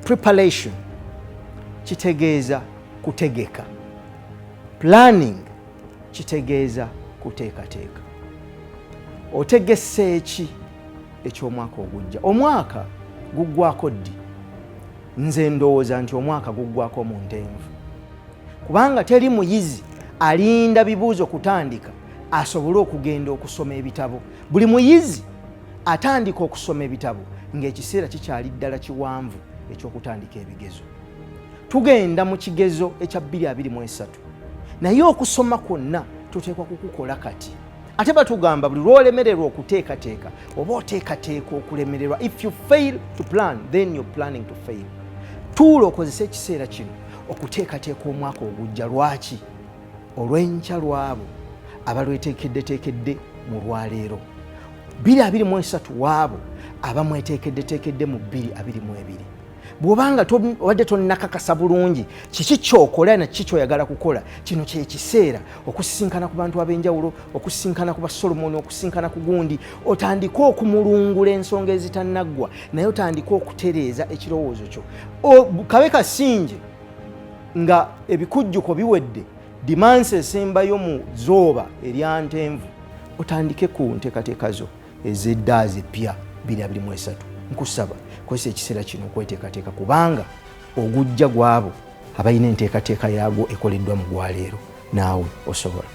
Preparation kitegeeza kutegeka. Planning kitegeeza kuteekateeka. Otegese ki eky'omwaka ogujja? Omwaka guggwako ddi? Nze ndowooza nti omwaka guggwako mu Ntenvu, kubanga teri muyizi alinda bibuuzo kutandika asobole okugenda okusoma ebitabo. Buli muyizi atandika okusoma ebitabo ng'ekiseera kikyali ddala kiwanvu eky'okutandika ebigezo. Tugenda mu kigezo ekya 2023 naye okusoma kwonna tuteekwa kukukola kati. Ate batugamba buli lw'olemererwa okuteekateeka oba oteekateeka okulemererwa. If you fail to plan, then you're planning to fail. Tuula okozesa ekiseera kino okuteekateeka omwaka ogujja. Lwaki? Olw'enkya lwabo abalweteekeddeteekedde mu lwaleero. 2023 waabo abamweteekeddeteekedde mu 2022. Bw'obanga obadde tonnakakasa bulungi kiki ky'okola na kiki ky'oyagala kukola, kino kye kiseera okusisinkana ku bantu ab'enjawulo, okusisinkana ku Basolomoni, okusisinkana ku gundi, otandika okumulungula ensonga ezitannaggwa, naye otandika okutereeza ekirowoozo kyo. Kabe kasinge nga ebikujjuko biwedde, dimansi esembayo mu zooba erya Ntenvu, otandike ku nteekateeka zo ez'eddaazi ppya 2023. Nkusaba kozesa ekiseera kino okweteekateeka, kubanga ogujja gwabo abalina enteekateeka yaagwo ekoleddwa mu gwaleero. Naawe osobola.